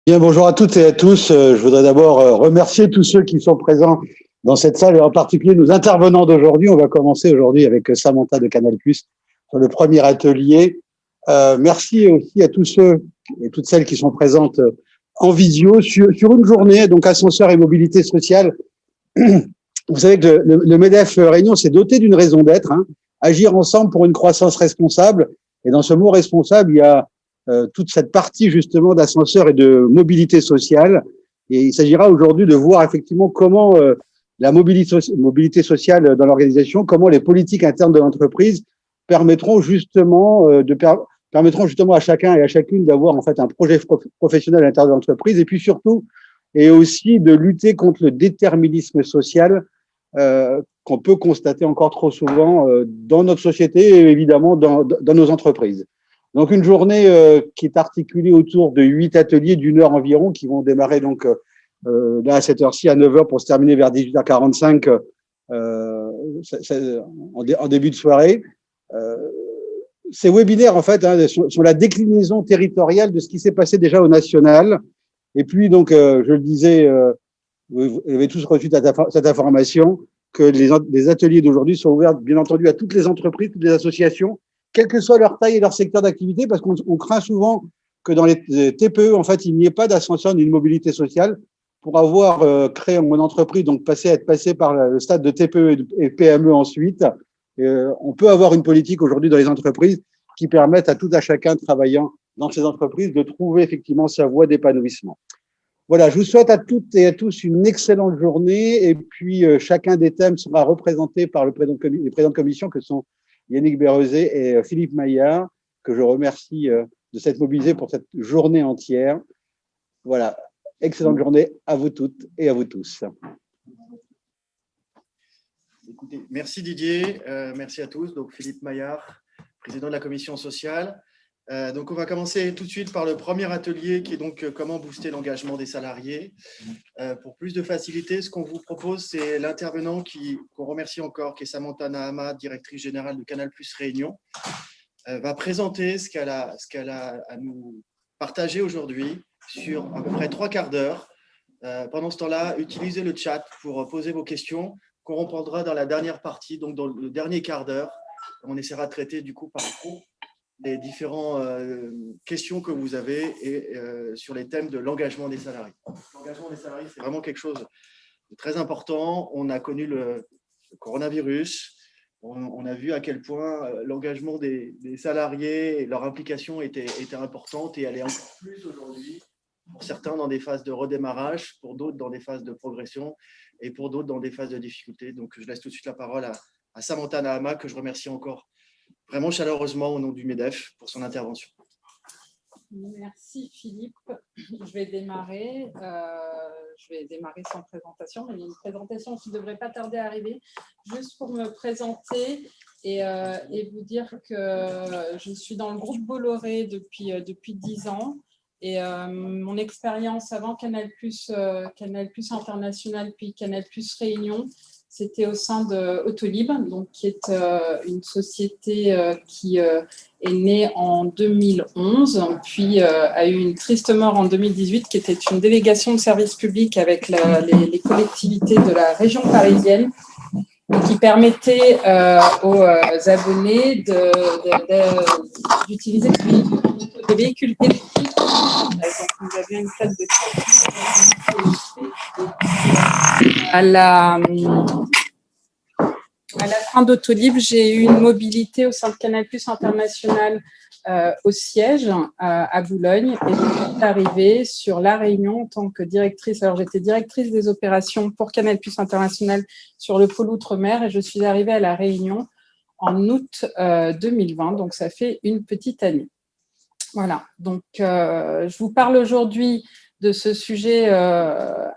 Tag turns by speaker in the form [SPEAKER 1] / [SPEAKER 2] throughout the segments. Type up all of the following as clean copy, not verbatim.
[SPEAKER 1] Bien, bonjour à toutes et à tous. Je voudrais d'abord remercier tous ceux qui sont présents dans cette salle et en particulier nos intervenants d'aujourd'hui. On va commencer aujourd'hui avec Samantha de Canal+ sur le premier atelier. Merci aussi à tous ceux et toutes celles qui sont présentes en visio sur une journée, donc ascenseur et mobilité sociale. Vous savez que le MEDEF Réunion s'est doté d'une raison d'être, hein, agir ensemble pour une croissance responsable. Et dans ce mot responsable, il y a toute cette partie justement d'ascenseur et de mobilité sociale. Et il s'agira aujourd'hui de voir effectivement comment la mobilité sociale dans l'organisation, comment les politiques internes de l'entreprise permettront justement permettront justement à chacun et à chacune d'avoir en fait un projet professionnel à l'intérieur de l'entreprise et puis surtout et aussi de lutter contre le déterminisme social qu'on peut constater encore trop souvent dans notre société et évidemment dans nos entreprises. Donc une journée qui est articulée autour de 8 ateliers d'une heure environ qui vont démarrer donc là à cette heure-ci à 9h pour se terminer vers 18h45 en début de soirée. Ces webinaires en fait sont la déclinaison territoriale de ce qui s'est passé déjà au national. Et puis donc je le disais, vous avez tous reçu cette information que les ateliers d'aujourd'hui sont ouverts bien entendu à toutes les entreprises, toutes les associations, quelle que soit leur taille et leur secteur d'activité, parce qu'on craint souvent que dans les TPE, en fait, il n'y ait pas d'ascenseur ni de mobilité sociale. Pour avoir créé mon entreprise, donc être passé par le stade de TPE et PME ensuite, on peut avoir une politique aujourd'hui dans les entreprises qui permettent à tout à chacun travaillant dans ces entreprises de trouver effectivement sa voie d'épanouissement. Voilà, je vous souhaite à toutes et à tous une excellente journée et puis chacun des thèmes sera représenté par les présidents de commission que sont Yannick Béreuzet et Philippe Maillard, que je remercie de s'être mobilisés pour cette journée entière. Voilà, excellente journée à vous toutes et à vous tous.
[SPEAKER 2] Écoutez, merci Didier, merci à tous. Donc Philippe Maillard, président de la commission sociale. Donc on va commencer tout de suite par le premier atelier qui est donc comment booster l'engagement des salariés. Pour plus de facilité, ce qu'on vous propose, c'est l'intervenant qu'on remercie encore, qui est Samantha Nahama, directrice générale de Canal+ Réunion, va présenter ce qu'elle a à nous partager aujourd'hui sur à peu près 3/4 d'heure. Pendant ce temps-là, utilisez le chat pour poser vos questions qu'on reprendra dans la dernière partie, donc dans le dernier quart d'heure. On essaiera de traiter du coup par groupe les différentes questions que vous avez et sur les thèmes de l'engagement des salariés. L'engagement des salariés, c'est vraiment quelque chose de très important. On a connu le coronavirus. On a vu à quel point l'engagement des salariés et leur implication était importante et elle est encore plus aujourd'hui. Pour certains dans des phases de redémarrage, pour d'autres dans des phases de progression et pour d'autres dans des phases de difficulté. Donc, je laisse tout de suite la parole à Samantha Nahama, que je remercie encore vraiment chaleureusement au nom du MEDEF pour son intervention.
[SPEAKER 3] Merci Philippe. Je vais démarrer sans présentation, mais il y a une présentation qui ne devrait pas tarder à arriver, juste pour me présenter et vous dire que je suis dans le groupe Bolloré depuis 10 ans. Et mon expérience avant Canal+ International, puis Canal+ Réunion, c'était au sein de Autolib, donc qui est une société qui est née en 2011, puis a eu une triste mort en 2018, qui était une délégation de service public avec les collectivités de la région parisienne, qui permettait aux abonnés d'utiliser des véhicules électriques. Donc, nous avions une classe de à la fin d'Autolib, j'ai eu une mobilité au sein de Canal+ International au siège à Boulogne et je suis arrivée sur La Réunion en tant que directrice. Alors, j'étais directrice des opérations pour Canal+ International sur le pôle Outre-mer et je suis arrivée à La Réunion en août 2020, donc ça fait une petite année. Voilà, donc je vous parle aujourd'hui de ce sujet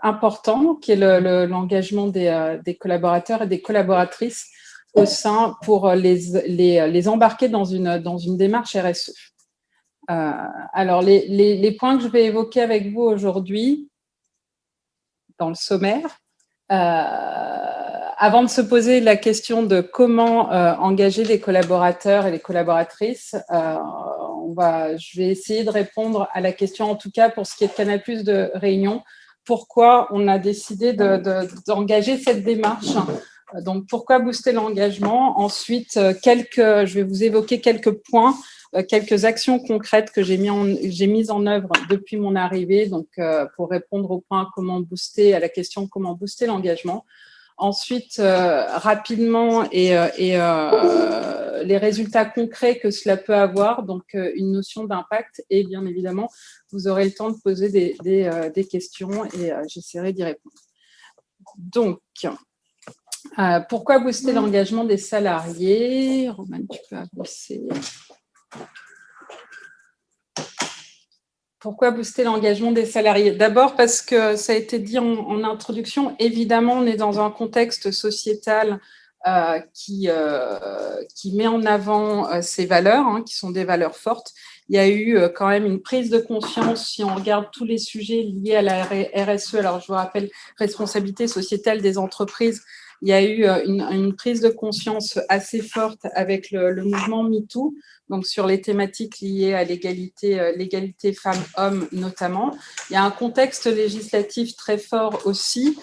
[SPEAKER 3] important qui est l'engagement des collaborateurs et des collaboratrices au sein pour les embarquer dans une démarche RSE. Alors, les points que je vais évoquer avec vous aujourd'hui dans le sommaire, avant de se poser la question de comment engager les collaborateurs et les collaboratrices, je vais essayer de répondre à la question, en tout cas pour ce qui est de Canal+ de Réunion, pourquoi on a décidé d'engager cette démarche. Donc, pourquoi booster l'engagement? Ensuite, je vais vous évoquer quelques points, quelques actions concrètes que j'ai mises en œuvre depuis mon arrivée, donc pour répondre au point à la question comment booster l'engagement. Ensuite, rapidement, les résultats concrets que cela peut avoir, donc une notion d'impact, et bien évidemment, vous aurez le temps de poser des questions et j'essaierai d'y répondre. Donc, pourquoi booster l'engagement des salariés? Romane, tu peux avancer. Pourquoi booster l'engagement des salariés? D'abord parce que ça a été dit en introduction, évidemment, on est dans un contexte sociétal qui met en avant ces valeurs, qui sont des valeurs fortes. Il y a eu quand même une prise de conscience, si on regarde tous les sujets liés à la RSE, alors je vous rappelle, responsabilité sociétale des entreprises, il y a eu une prise de conscience assez forte avec le mouvement MeToo, donc sur les thématiques liées à l'égalité femmes-hommes notamment. Il y a un contexte législatif très fort aussi.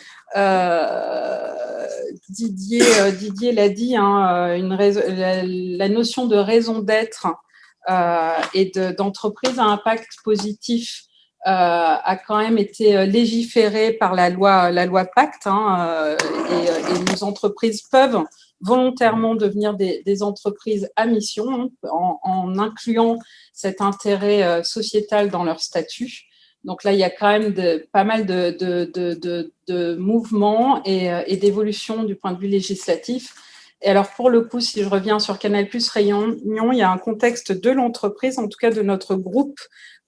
[SPEAKER 3] Didier l'a dit, la notion de raison d'être et d'entreprise à impact positif a quand même été légiférée par la loi Pacte, et nos entreprises peuvent volontairement devenir des entreprises à mission en incluant cet intérêt sociétal dans leur statut. Donc là, il y a quand même pas mal de mouvements et d'évolutions du point de vue législatif. Et alors, pour le coup, si je reviens sur Canal+ Réunion, il y a un contexte de l'entreprise, en tout cas de notre groupe,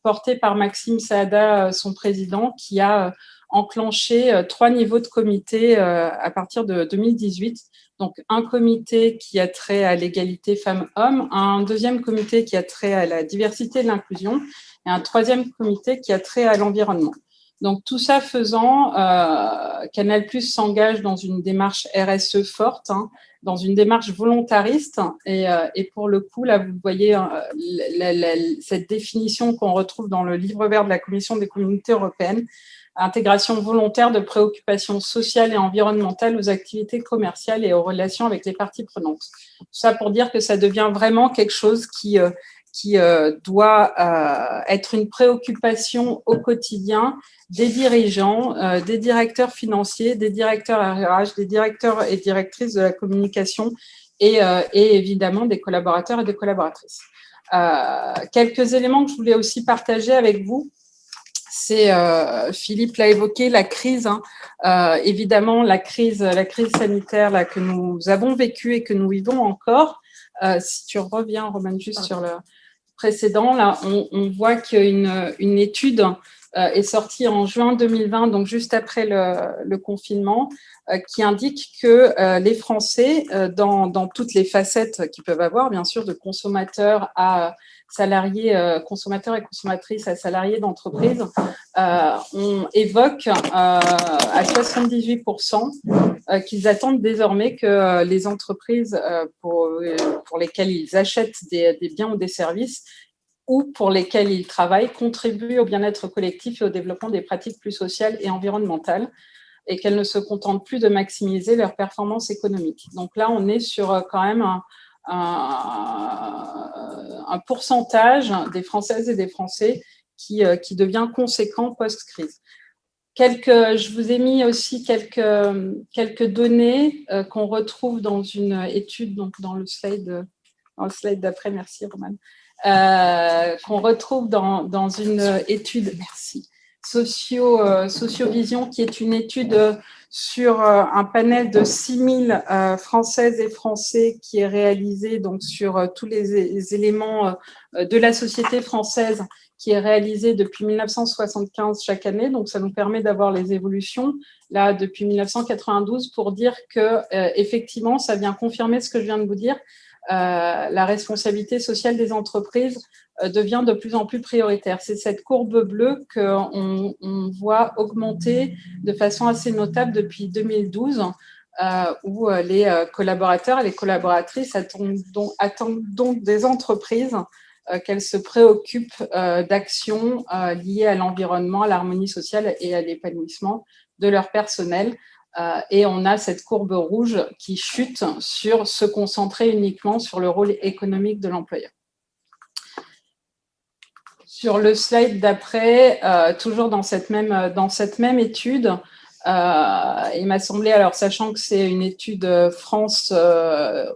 [SPEAKER 3] porté par Maxime Saada, son président, qui a enclenché 3 niveaux de comité à partir de 2018. Donc, un comité qui a trait à l'égalité femmes-hommes, un deuxième comité qui a trait à la diversité et l'inclusion, et un troisième comité qui a trait à l'environnement. Donc, tout ça faisant, Canal+ s'engage dans une démarche RSE forte, dans une démarche volontariste. Et pour le coup, là, vous voyez cette définition qu'on retrouve dans le livre vert de la Commission des communautés européennes, intégration volontaire de préoccupations sociales et environnementales aux activités commerciales et aux relations avec les parties prenantes. Tout ça pour dire que ça devient vraiment quelque chose qui doit être une préoccupation au quotidien des dirigeants, des directeurs financiers, des directeurs RH, des directeurs et directrices de la communication et évidemment des collaborateurs et des collaboratrices. Quelques éléments que je voulais aussi partager avec vous, c'est, Philippe l'a évoqué, la crise, évidemment la crise sanitaire là, que nous avons vécue et que nous vivons encore. Si tu reviens, Romane, juste sur le précédent, là, on voit qu'une étude est sortie en juin 2020, donc juste après le confinement, qui indique que les Français, dans toutes les facettes qu'ils peuvent avoir, bien sûr, de consommateurs à salariés, consommateurs et consommatrices à salariés d'entreprise, on évoque à 78% qu'ils attendent désormais que les entreprises pour lesquelles ils achètent des biens ou des services ou pour lesquels ils travaillent contribuent au bien-être collectif et au développement des pratiques plus sociales et environnementales, et qu'elles ne se contentent plus de maximiser leur performance économique. Donc là, on est sur quand même un pourcentage des Françaises et des Français qui devient conséquent post-crise. Je vous ai mis aussi quelques données qu'on retrouve dans une étude, donc dans le slide d'après, merci Romane, qu'on retrouve dans une étude, merci, Sociovision, qui est une étude sur un panel de 6000 Françaises et Français qui est réalisée donc sur tous les éléments de la société française, qui est réalisée depuis 1975 chaque année. Donc, ça nous permet d'avoir les évolutions là depuis 1992 pour dire que effectivement, ça vient confirmer ce que je viens de vous dire. La responsabilité sociale des entreprises devient de plus en plus prioritaire. C'est cette courbe bleue qu'on voit augmenter de façon assez notable depuis 2012, où les collaborateurs et les collaboratrices attendent donc des entreprises qu'elles se préoccupent d'actions liées à l'environnement, à l'harmonie sociale et à l'épanouissement de leur personnel. Et on a cette courbe rouge qui chute sur se concentrer uniquement sur le rôle économique de l'employeur. Sur le slide d'après, toujours dans cette même étude, il m'a semblé, alors sachant que c'est une étude France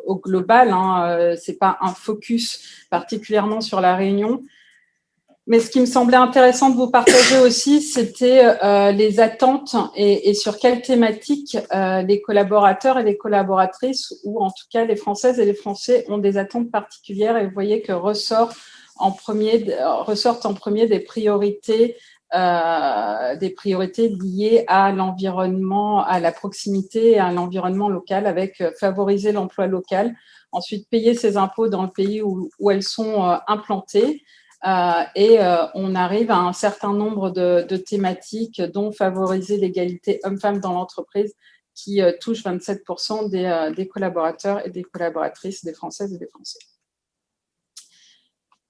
[SPEAKER 3] au global, c'est pas un focus particulièrement sur la Réunion, mais ce qui me semblait intéressant de vous partager aussi, c'était les attentes et sur quelle thématique les collaborateurs et les collaboratrices, ou en tout cas les Françaises et les Français, ont des attentes particulières. Et vous voyez que ressortent en premier des priorités liées à l'environnement, à la proximité et à l'environnement local, avec favoriser l'emploi local, ensuite payer ses impôts dans le pays où elles sont implantées. On arrive à un certain nombre de thématiques, dont favoriser l'égalité homme-femme dans l'entreprise, qui touche 27% des collaborateurs et des collaboratrices, des Françaises et des Français.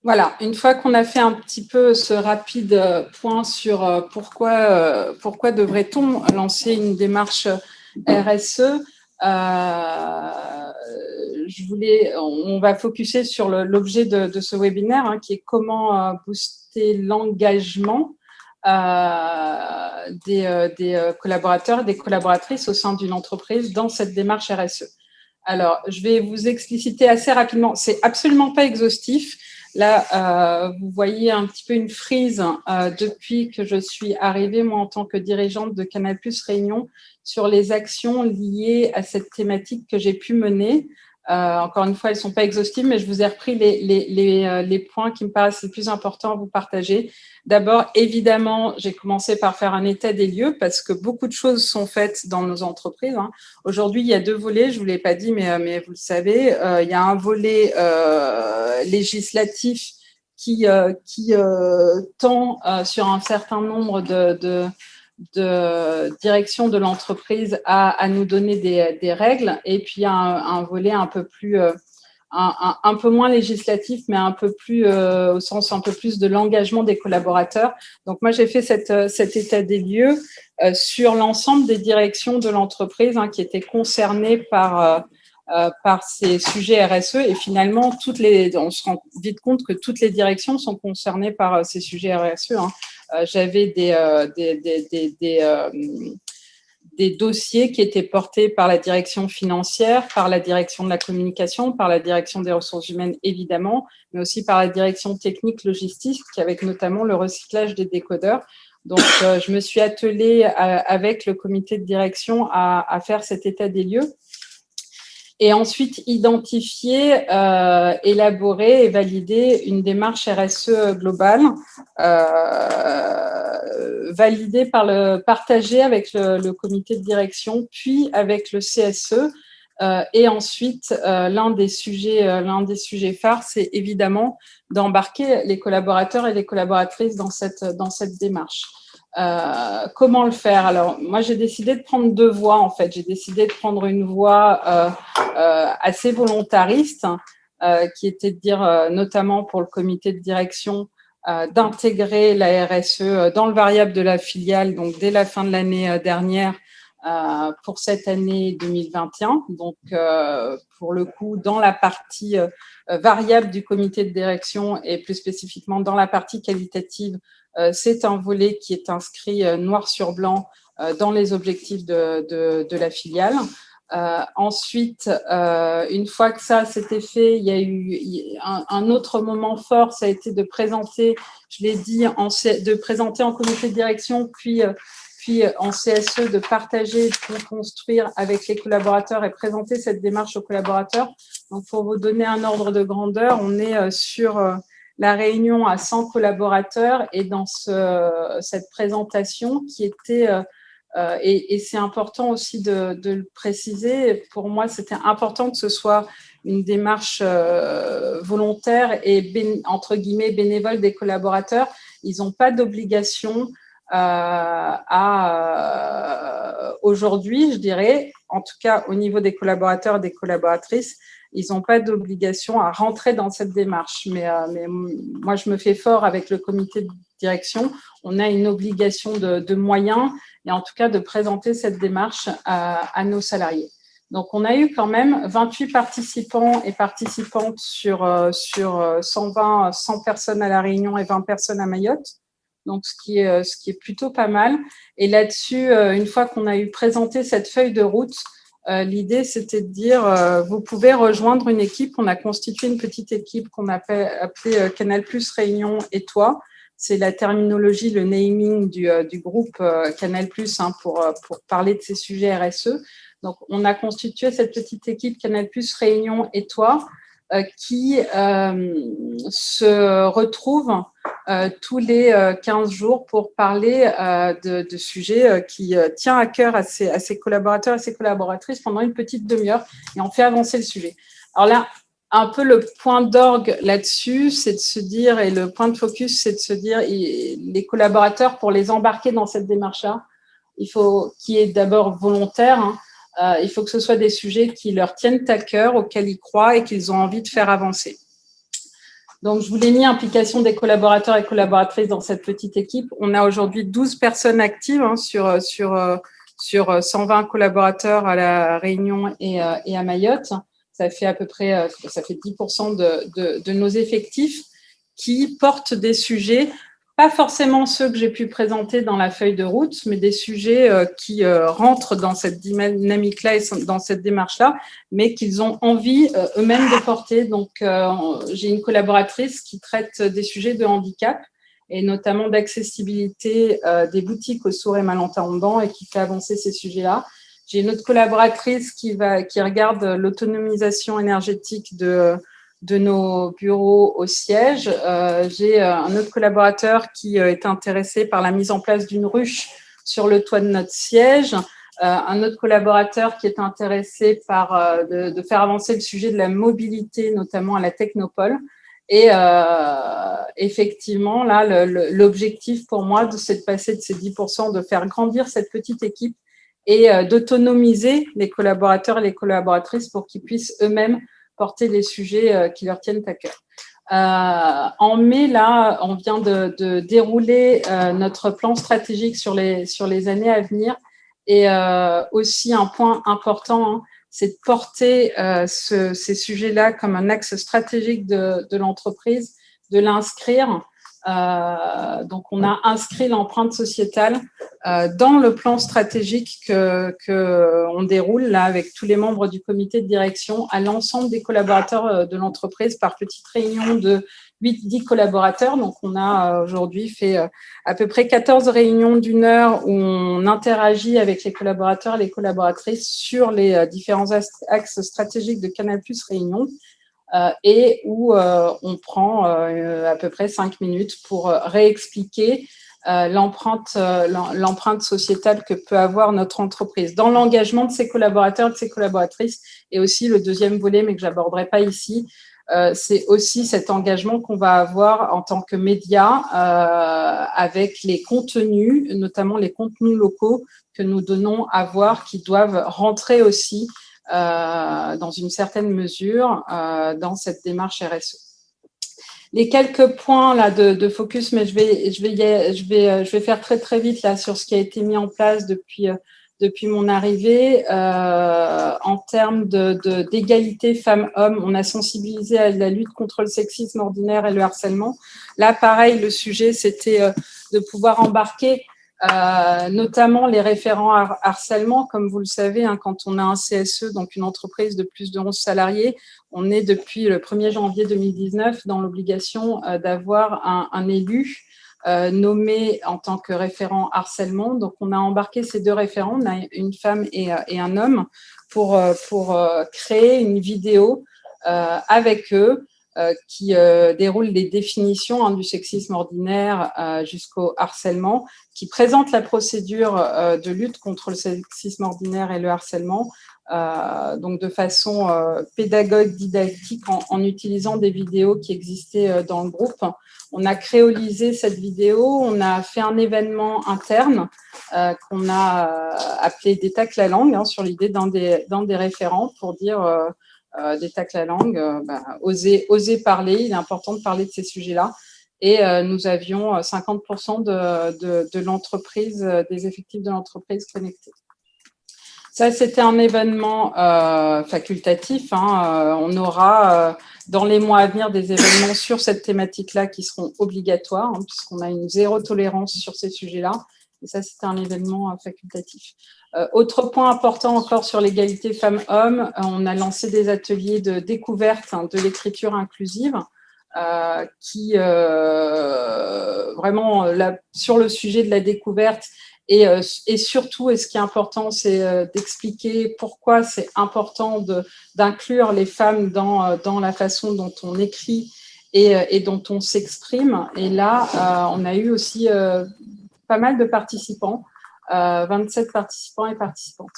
[SPEAKER 3] Voilà, une fois qu'on a fait un petit peu ce rapide point sur pourquoi devrait-on lancer une démarche RSE, on va focuser sur l'objet de ce webinaire, qui est comment booster l'engagement des collaborateurs et des collaboratrices au sein d'une entreprise dans cette démarche RSE. Alors, je vais vous expliciter assez rapidement. C'est absolument pas exhaustif. Là, vous voyez un petit peu une frise depuis que je suis arrivée, moi, en tant que dirigeante de Canal+ Réunion, sur les actions liées à cette thématique que j'ai pu mener. Encore une fois, elles ne sont pas exhaustives, mais je vous ai repris les points qui me paraissent les plus importants à vous partager. D'abord, évidemment, j'ai commencé par faire un état des lieux parce que beaucoup de choses sont faites dans nos entreprises. Aujourd'hui, il y a 2 volets, je ne vous l'ai pas dit, mais vous le savez. Il y a un volet législatif qui tend sur un certain nombre de direction de l'entreprise à nous donner des règles, et puis il y a un volet un peu plus un peu moins législatif, mais un peu plus au sens un peu plus de l'engagement des collaborateurs. Donc moi j'ai fait cet état des lieux sur l'ensemble des directions de l'entreprise qui étaient concernées par ces sujets RSE, et finalement on se rend vite compte que toutes les directions sont concernées par ces sujets RSE. J'avais des dossiers qui étaient portés par la direction financière, par la direction de la communication, par la direction des ressources humaines évidemment, mais aussi par la direction technique logistique, avec notamment le recyclage des décodeurs. Donc, je me suis attelée avec le comité de direction à faire cet état des lieux. Et ensuite, identifier, élaborer et valider une démarche RSE globale, partagée avec le comité de direction, puis avec le CSE. Et ensuite, l'un des sujets phares, c'est évidemment d'embarquer les collaborateurs et les collaboratrices dans cette démarche. Comment le faire? Alors, moi, j'ai décidé de prendre 2 voies, en fait. J'ai décidé de prendre une voie assez volontariste, qui était de dire, notamment pour le comité de direction, d'intégrer la RSE dans le variable de la filiale, donc dès la fin de l'année dernière, pour cette année 2021. Donc, pour le coup, dans la partie variable du comité de direction et plus spécifiquement dans la partie qualitative, c'est un volet qui est inscrit noir sur blanc dans les objectifs de la filiale. Ensuite, une fois que ça s'était fait, il y a eu un autre moment fort, ça a été de présenter, je l'ai dit, de présenter en comité de direction, puis en CSE, de partager, de construire avec les collaborateurs et présenter cette démarche aux collaborateurs. Donc, pour vous donner un ordre de grandeur, on est sur la réunion à 100 collaborateurs, et dans cette présentation qui était, et c'est important aussi de le préciser, pour moi c'était important que ce soit une démarche volontaire et entre guillemets bénévole des collaborateurs. Ils n'ont pas d'obligation aujourd'hui, je dirais, en tout cas au niveau des collaborateurs et des collaboratrices, ils n'ont pas d'obligation à rentrer dans cette démarche. Mais moi, je me fais fort avec le comité de direction. On a une obligation de moyens et en tout cas de présenter cette démarche à nos salariés. Donc, on a eu quand même 28 participants et participantes sur 100 personnes à La Réunion et 20 personnes à Mayotte. Donc, ce qui est plutôt pas mal. Et là-dessus, une fois qu'on a eu présenté cette feuille de route, l'idée, c'était de dire, vous pouvez rejoindre une équipe. On a constitué une petite équipe qu'on a appelée Canal+ Réunion et toi. C'est la terminologie, le naming du groupe Canal+, pour parler de ces sujets RSE. Donc, on a constitué cette petite équipe Canal+ Réunion et toi qui se retrouve tous les 15 jours pour parler de sujets qui tient à cœur à ses collaborateurs et ses collaboratrices pendant une petite demi-heure et on fait avancer le sujet. Alors là, un peu le point d'orgue là-dessus, c'est de se dire, et le point de focus, c'est de se dire, les collaborateurs, pour les embarquer dans cette démarche-là, il faut qu'il y ait d'abord volontaire, il faut que ce soit des sujets qui leur tiennent à cœur, auxquels ils croient et qu'ils ont envie de faire avancer. Donc, je vous l'ai mis, implication des collaborateurs et collaboratrices dans cette petite équipe. On a aujourd'hui 12 personnes actives sur 120 collaborateurs à La Réunion et à Mayotte. Ça fait à peu près 10% de nos effectifs qui portent des sujets, pas forcément ceux que j'ai pu présenter dans la feuille de route, mais des sujets qui rentrent dans cette dynamique-là et dans cette démarche-là, mais qu'ils ont envie eux-mêmes de porter. Donc, j'ai une collaboratrice qui traite des sujets de handicap et notamment d'accessibilité des boutiques aux sourds et malentendants et qui fait avancer ces sujets-là. J'ai une autre collaboratrice qui regarde l'autonomisation énergétique de nos bureaux au siège. J'ai un autre collaborateur qui est intéressé par la mise en place d'une ruche sur le toit de notre siège. Un autre collaborateur qui est intéressé par de faire avancer le sujet de la mobilité, notamment à la Technopole. Et effectivement, là, l'objectif pour moi, c'est de passer de ces 10%, de faire grandir cette petite équipe et d'autonomiser les collaborateurs et les collaboratrices pour qu'ils puissent eux-mêmes porter les sujets qui leur tiennent à cœur. En mai, là, on vient de dérouler notre plan stratégique sur les années à venir. Et aussi, un point important, c'est de porter ces sujets-là comme un axe stratégique de l'entreprise, de l'inscrire. Donc, on a inscrit l'empreinte sociétale dans le plan stratégique qu'on déroule là avec tous les membres du comité de direction à l'ensemble des collaborateurs de l'entreprise par petite réunion de 8-10 collaborateurs. Donc, on a aujourd'hui fait à peu près 14 réunions d'1 heure où on interagit avec les collaborateurs et les collaboratrices sur les différents axes stratégiques de Canal+ Réunion. Et où on prend à peu près 5 minutes pour réexpliquer l'empreinte sociétale que peut avoir notre entreprise dans l'engagement de ses collaborateurs et de ses collaboratrices. Et aussi le deuxième volet, mais que j'aborderai pas ici, c'est aussi cet engagement qu'on va avoir en tant que média avec les contenus, notamment les contenus locaux que nous donnons à voir, qui doivent rentrer aussi dans une certaine mesure dans cette démarche RSE. Les quelques points là de focus, mais je vais faire très vite là sur ce qui a été mis en place depuis mon arrivée. En termes d'égalité femmes-hommes, on a sensibilisé à la lutte contre le sexisme ordinaire et le harcèlement. Là, pareil, le sujet, c'était de pouvoir embarquer notamment les référents harcèlement. Comme vous le savez, quand on a un CSE, donc une entreprise de plus de 11 salariés, on est depuis le 1er janvier 2019 dans l'obligation d'avoir un élu nommé en tant que référent harcèlement. Donc, on a embarqué ces 2 référents, on a une femme et un homme, pour créer une vidéo avec eux qui déroule les définitions du sexisme ordinaire jusqu'au harcèlement, qui présente la procédure de lutte contre le sexisme ordinaire et le harcèlement, donc de façon pédagogue, didactique, en utilisant des vidéos qui existaient dans le groupe. On a créolisé cette vidéo, on a fait un événement interne qu'on a appelé Détacle la langue, sur l'idée d'un des référents pour dire des tacles à langue, oser parler. Il est important de parler de ces sujets-là. Et nous avions 50% de l'entreprise, des effectifs de l'entreprise connectés. Ça, c'était un événement facultatif. On aura dans les mois à venir des événements sur cette thématique-là qui seront obligatoires, puisqu'on a une zéro tolérance sur ces sujets-là. Et ça, c'était un événement facultatif. Autre point important encore sur l'égalité femmes-hommes, on a lancé des ateliers de découverte de l'écriture inclusive qui vraiment là, sur le sujet de la découverte et surtout, et ce qui est important, c'est d'expliquer pourquoi c'est important d'inclure les femmes dans la façon dont on écrit et dont on s'exprime. Et là, on a eu aussi pas mal de participants, 27 participants et participantes.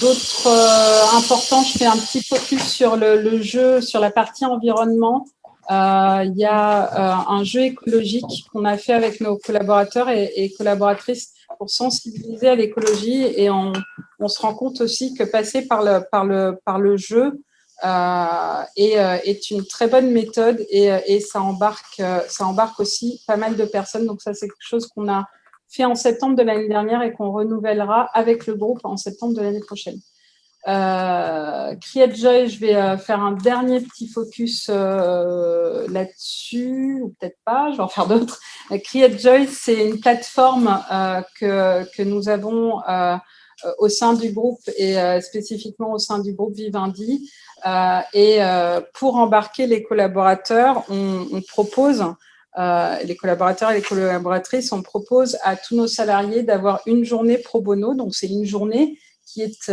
[SPEAKER 3] D'autres importants, je fais un petit focus sur le jeu, sur la partie environnement. Il y a un jeu écologique qu'on a fait avec nos collaborateurs et collaboratrices pour sensibiliser à l'écologie, et on se rend compte aussi que passer par le jeu est une très bonne méthode et ça embarque aussi pas mal de personnes. Donc ça, c'est quelque chose qu'on a fait en septembre de l'année dernière et qu'on renouvellera avec le groupe en septembre de l'année prochaine. Create Joy, je vais faire un dernier petit focus là-dessus, ou peut-être pas, je vais en faire d'autres. Create Joy, c'est une plateforme que nous avons au sein du groupe et spécifiquement au sein du groupe Vivendi. Pour embarquer les collaborateurs, on propose, les collaborateurs et les collaboratrices, on propose à tous nos salariés d'avoir une journée pro bono. Donc, c'est une journée qui est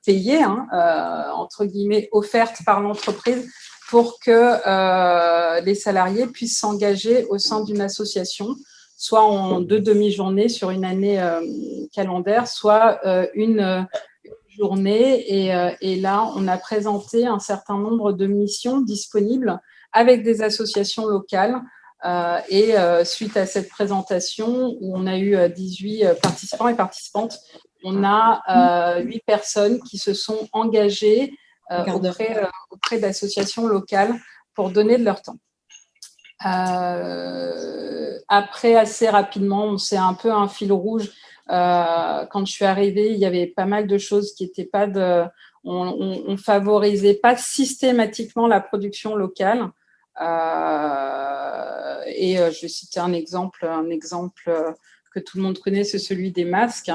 [SPEAKER 3] payée, entre guillemets, offerte par l'entreprise pour que les salariés puissent s'engager au sein d'une association, soit en 2 demi-journées sur une année calendaire, soit une journée. Et là, on a présenté un certain nombre de missions disponibles avec des associations locales. Suite à cette présentation, où on a eu 18 participants et participantes, on a 8 personnes qui se sont engagées auprès d'associations locales pour donner de leur temps. Après, assez rapidement, c'est un peu un fil rouge. Quand je suis arrivée, il y avait pas mal de choses qui n'étaient pas on favorisait pas systématiquement la production locale. Je vais citer un exemple que tout le monde connaît, c'est celui des masques.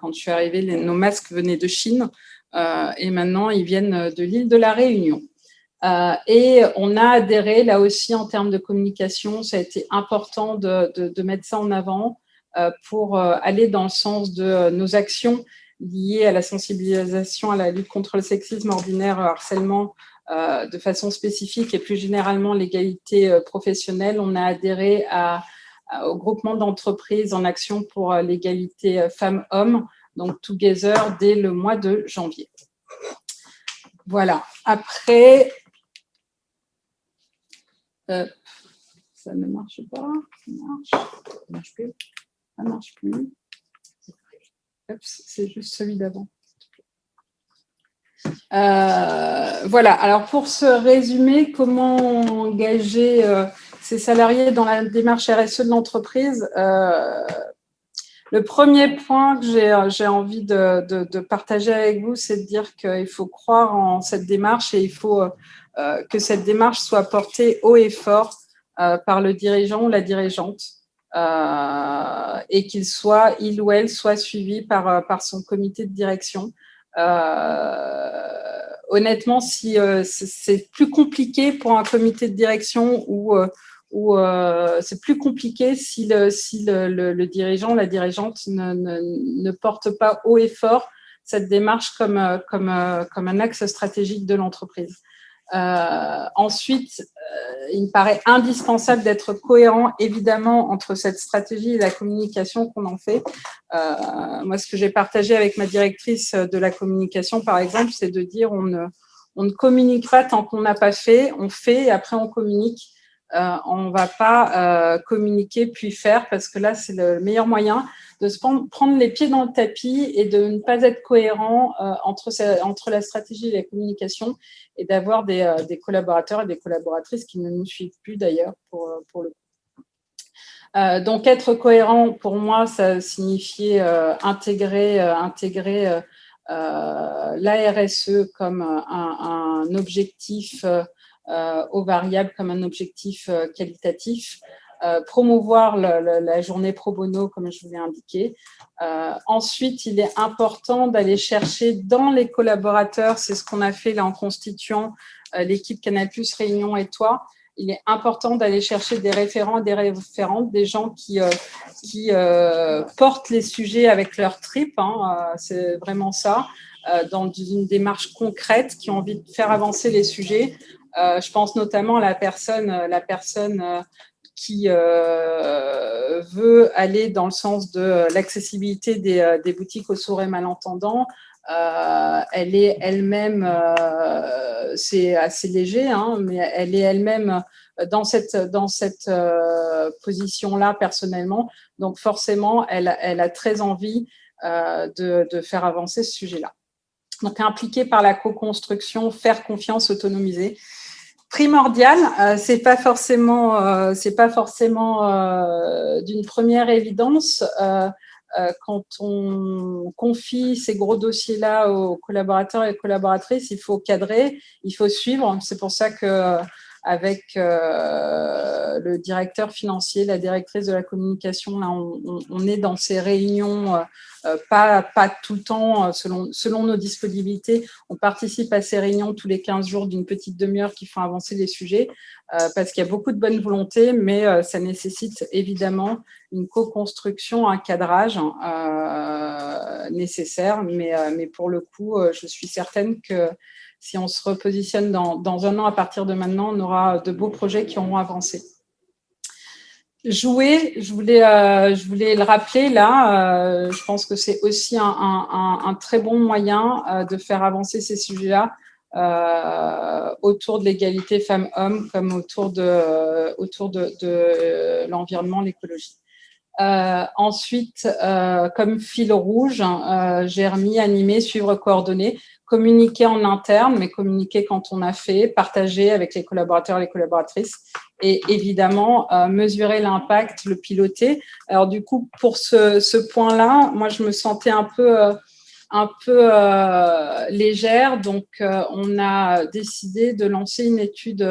[SPEAKER 3] Quand je suis arrivée, nos masques venaient de Chine et maintenant ils viennent de l'île de la Réunion. Et on a adhéré là aussi en termes de communication. Ça a été important de mettre ça en avant pour aller dans le sens de nos actions liées à la sensibilisation à la lutte contre le sexisme ordinaire, harcèlement, de façon spécifique et plus généralement l'égalité professionnelle. On a adhéré au groupement d'entreprises en action pour l'égalité femmes-hommes, donc Together, dès le mois de janvier. Voilà. Après, ça ne marche pas. Ça marche plus. Ça marche plus. C'est juste celui d'avant. Voilà, alors pour se résumer, comment engager ces salariés dans la démarche RSE de l'entreprise, le premier point que j'ai envie de partager avec vous, c'est de dire qu'il faut croire en cette démarche et il faut que cette démarche soit portée haut et fort par le dirigeant ou la dirigeante et il ou elle soit suivi par son comité de direction. Honnêtement, si c'est plus compliqué pour un comité de direction ou c'est plus compliqué si le dirigeant, la dirigeante ne porte pas haut et fort cette démarche comme un axe stratégique de l'entreprise. Ensuite, il me paraît indispensable d'être cohérent, évidemment, entre cette stratégie et la communication qu'on en fait. Moi, ce que j'ai partagé avec ma directrice de la communication, par exemple, c'est de dire on ne communique pas tant qu'on n'a pas fait, on fait et après on communique. on ne va pas communiquer puis faire, parce que là, c'est le meilleur moyen de se prendre les pieds dans le tapis et de ne pas être cohérent entre la stratégie et la communication, et d'avoir des collaborateurs et des collaboratrices qui ne nous suivent plus d'ailleurs pour le coup. Donc, être cohérent, pour moi, ça signifiait intégrer la RSE comme un objectif aux variables, comme un objectif qualitatif. Promouvoir la journée pro bono, comme je vous l'ai indiqué. Ensuite, il est important d'aller chercher dans les collaborateurs, c'est ce qu'on a fait là en constituant l'équipe Canal+, Réunion et toi. Il est important d'aller chercher des référents et des référentes, des gens qui portent les sujets avec leur tripes, c'est vraiment ça, dans une démarche concrète, qui ont envie de faire avancer les sujets. Je pense notamment à la personne qui veut aller dans le sens de l'accessibilité des boutiques aux sourds et malentendants. Elle est elle-même, c'est assez léger, mais elle est elle-même dans cette position-là personnellement. Donc forcément, elle a très envie de faire avancer ce sujet-là. Donc impliquée par la co-construction, faire confiance, autonomiser. Primordial, c'est pas forcément d'une première évidence. Quand on confie ces gros dossiers-là aux collaborateurs et collaboratrices, il faut cadrer, il faut suivre. C'est pour ça que avec le directeur financier, la directrice de la communication, là, on est dans ces réunions, pas tout le temps, selon nos disponibilités. On participe à ces réunions tous les 15 jours d'une petite demi-heure qui font avancer les sujets, parce qu'il y a beaucoup de bonne volonté, mais ça nécessite évidemment une co-construction, un cadrage nécessaire. Mais pour le coup, je suis certaine que si on se repositionne dans un an à partir de maintenant, on aura de beaux projets qui auront avancé. Jouer, je voulais le rappeler là, je pense que c'est aussi un très bon moyen de faire avancer ces sujets-là autour de l'égalité femmes-hommes, comme autour de l'environnement, l'écologie. Ensuite, comme fil rouge, j'ai remis animer, suivre, coordonner, communiquer en interne, mais communiquer quand on a fait, partager avec les collaborateurs et les collaboratrices, et évidemment mesurer l'impact, le piloter. Alors du coup, pour ce point-là, moi je me sentais un peu légère, donc on a décidé de lancer une étude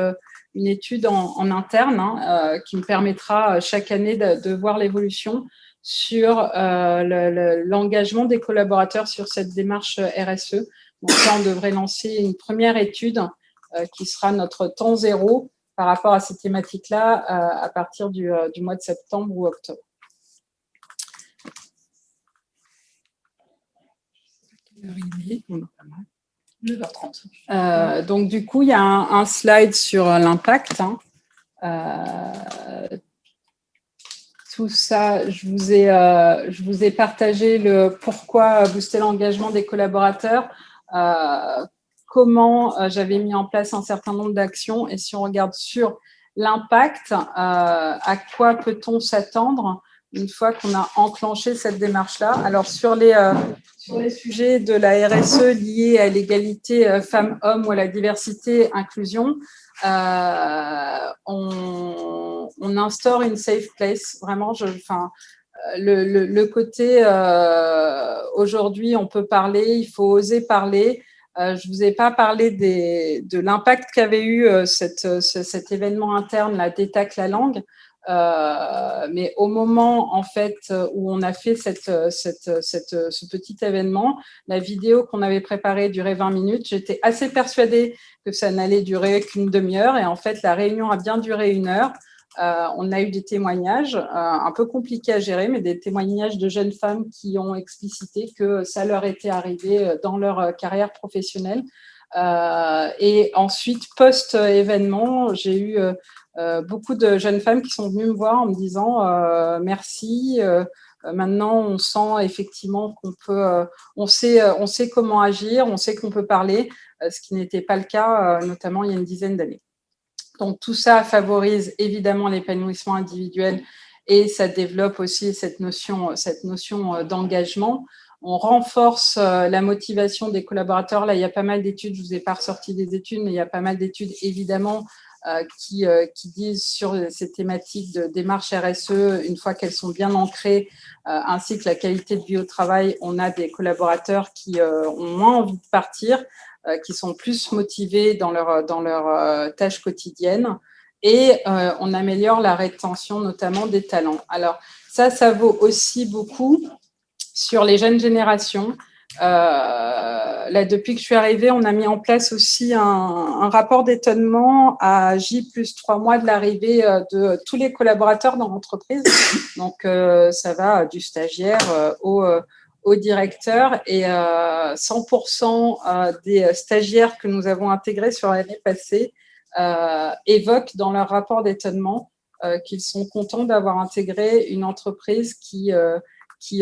[SPEAKER 3] en interne qui me permettra chaque année de voir l'évolution sur l'engagement des collaborateurs sur cette démarche RSE. Donc là, on devrait lancer une première étude qui sera notre temps zéro par rapport à ces thématiques-là à partir du mois de septembre ou octobre. On a pas mal. 9h30. Donc, du coup, il y a un slide sur l'impact. Tout ça, je vous ai partagé le pourquoi booster l'engagement des collaborateurs, comment j'avais mis en place un certain nombre d'actions. Et si on regarde sur l'impact, à quoi peut-on s'attendre une fois qu'on a enclenché cette démarche-là? Alors, sur les sujets de la RSE liés à l'égalité femmes-hommes ou à la diversité inclusion, on instaure une safe place. Vraiment, le côté aujourd'hui, on peut parler, il faut oser parler. Je vous ai pas parlé de l'impact qu'avait eu cet événement interne, la DETAC la langue. Mais au moment en fait où on a fait ce petit événement, la vidéo qu'on avait préparée durait 20 minutes. J'étais assez persuadée que ça n'allait durer qu'une demi-heure, et en fait la réunion a bien duré 1 heure. On a eu des témoignages un peu compliqués à gérer, mais des témoignages de jeunes femmes qui ont explicité que ça leur était arrivé dans leur carrière professionnelle. Et ensuite, post-événement, j'ai eu beaucoup de jeunes femmes qui sont venues me voir en me disant merci. Maintenant, on sent effectivement qu'on peut, on sait comment agir, on sait qu'on peut parler, ce qui n'était pas le cas, notamment il y a une dizaine d'années. Donc, tout ça favorise évidemment l'épanouissement individuel et ça développe aussi cette notion d'engagement. On renforce la motivation des collaborateurs. Là, il y a pas mal d'études, je ne vous ai pas ressorti des études, mais il y a pas mal d'études évidemment qui disent sur ces thématiques de démarche RSE, une fois qu'elles sont bien ancrées, ainsi que la qualité de vie au travail, on a des collaborateurs qui ont moins envie de partir, qui sont plus motivés dans leur tâches quotidiennes et on améliore la rétention notamment des talents. Alors ça vaut aussi beaucoup sur les jeunes générations. Là, depuis que je suis arrivée, on a mis en place aussi un rapport d'étonnement à J+3 mois de l'arrivée de tous les collaborateurs dans l'entreprise. Donc, ça va du stagiaire au directeur et 100% des stagiaires que nous avons intégrés sur l'année passée évoquent dans leur rapport d'étonnement qu'ils sont contents d'avoir intégré une entreprise qui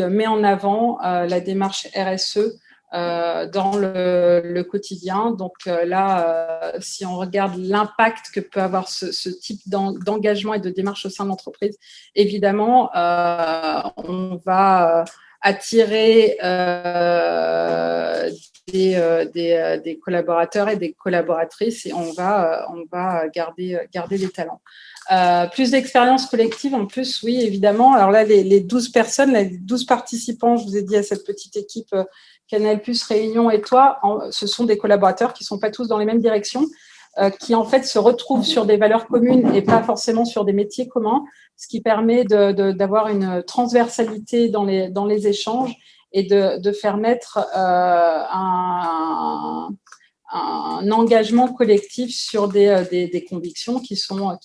[SPEAKER 3] met en avant la démarche RSE dans le quotidien. Donc là, si on regarde l'impact que peut avoir ce type d'engagement et de démarche au sein de l'entreprise, évidemment, on va attirer des collaborateurs et des collaboratrices et on va garder les talents. Plus d'expérience collective, en plus, oui, évidemment. Alors là, les 12 personnes, les 12 participants, je vous ai dit à cette petite équipe Canal+, Réunion et toi, ce sont des collaborateurs qui ne sont pas tous dans les mêmes directions, qui en fait se retrouvent sur des valeurs communes et pas forcément sur des métiers communs, ce qui permet d'avoir une transversalité dans les échanges et de faire naître un engagement collectif sur des convictions qui sont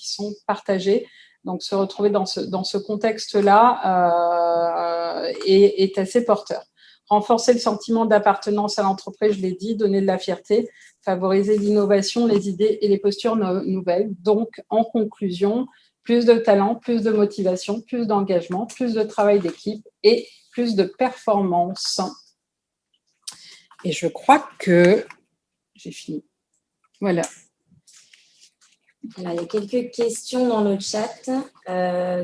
[SPEAKER 3] partagées. Donc, se retrouver dans ce contexte-là est assez porteur. Renforcer le sentiment d'appartenance à l'entreprise, je l'ai dit, donner de la fierté, favoriser l'innovation, les idées et les postures nouvelles. Donc, en conclusion, plus de talent, plus de motivation, plus d'engagement, plus de travail d'équipe et plus de performance. Et je crois que j'ai fini. Voilà.
[SPEAKER 4] Alors, il y a quelques questions dans le chat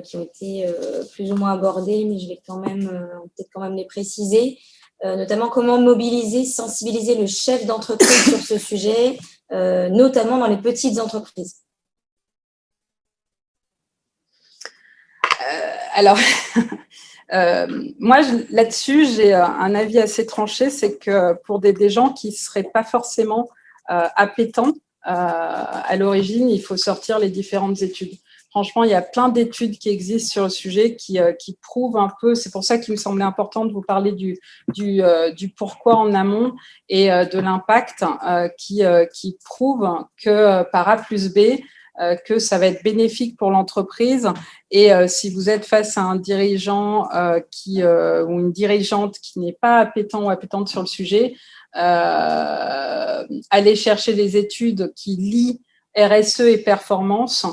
[SPEAKER 4] qui ont été plus ou moins abordées, mais je vais peut-être quand même les préciser. Notamment, comment mobiliser, sensibiliser le chef d'entreprise sur ce sujet, notamment dans les petites entreprises.
[SPEAKER 3] Alors, moi, là-dessus, j'ai un avis assez tranché, c'est que pour des gens qui ne seraient pas forcément appétents à l'origine, il faut sortir les différentes études. Franchement, il y a plein d'études qui existent sur le sujet qui prouvent un peu, c'est pour ça qu'il me semblait important de vous parler du pourquoi en amont et de l'impact qui prouve que par A plus B, que ça va être bénéfique pour l'entreprise. Et si vous êtes face à un dirigeant ou une dirigeante qui n'est pas appétent ou appétente sur le sujet, aller chercher des études qui lient RSE et performance,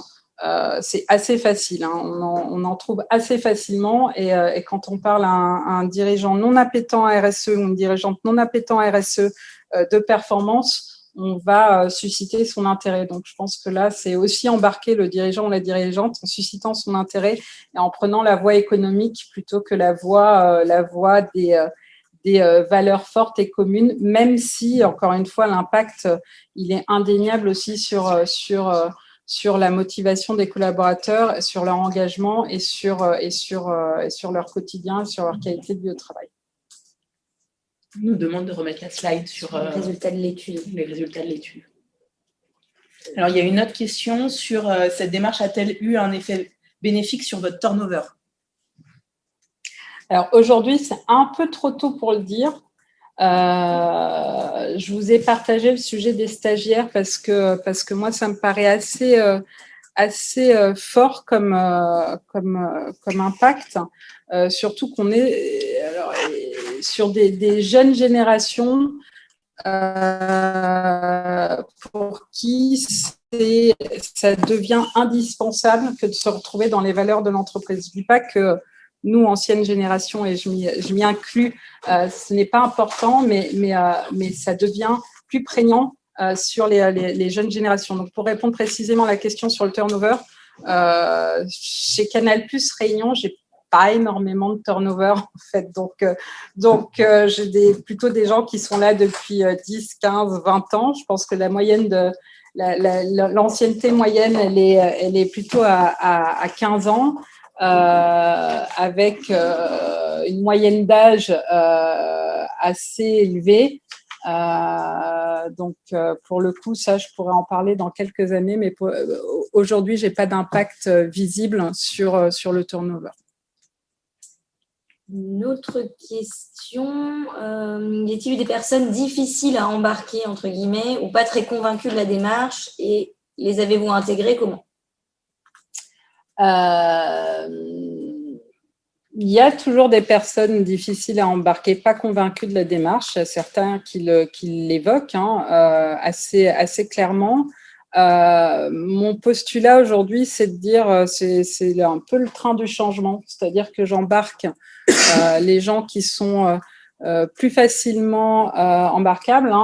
[SPEAKER 3] c'est assez facile. Hein. On en trouve assez facilement. Et quand on parle à un dirigeant non appétent à RSE ou une dirigeante non appétent à RSE de performance, on va susciter son intérêt. Donc, je pense que là, c'est aussi embarquer le dirigeant ou la dirigeante en suscitant son intérêt et en prenant la voie économique plutôt que la voie des valeurs fortes et communes, même si, encore une fois, l'impact, il est indéniable aussi sur la motivation des collaborateurs, sur leur engagement et sur leur quotidien, sur leur qualité de vie au travail.
[SPEAKER 5] On nous demande de remettre la slide sur
[SPEAKER 4] les résultats de l'étude.
[SPEAKER 5] Alors, il y a une autre question sur cette démarche a-t-elle eu un effet bénéfique sur votre turnover ?
[SPEAKER 3] Alors, aujourd'hui, c'est un peu trop tôt pour le dire. Je vous ai partagé le sujet des stagiaires parce que moi, ça me paraît assez fort comme impact, surtout qu'on est sur des jeunes générations pour qui ça devient indispensable que de se retrouver dans les valeurs de l'entreprise. Je ne dis pas que nous, ancienne génération, et je m'y inclus, ce n'est pas important, mais ça devient plus prégnant sur les jeunes générations. Donc, pour répondre précisément à la question sur le turnover, chez Canal+ Réunion, j'ai pas énormément de turnover en fait. Donc j'ai plutôt des gens qui sont là depuis 10, 15, 20 ans. Je pense que la moyenne de l'ancienneté moyenne, elle est plutôt à 15 ans, avec une moyenne d'âge assez élevée. Donc, pour le coup, ça, je pourrais en parler dans quelques années, mais aujourd'hui, j'ai pas d'impact visible sur le turnover.
[SPEAKER 4] Une autre question, y a-t-il eu des personnes difficiles à embarquer, entre guillemets, ou pas très convaincues de la démarche, et les avez-vous intégrées comment?
[SPEAKER 3] Il y a toujours des personnes difficiles à embarquer, pas convaincues de la démarche. Certains qui l'évoquent assez clairement. Mon postulat aujourd'hui, c'est de dire, c'est un peu le train du changement, c'est-à-dire que j'embarque les gens qui sont plus facilement embarquables,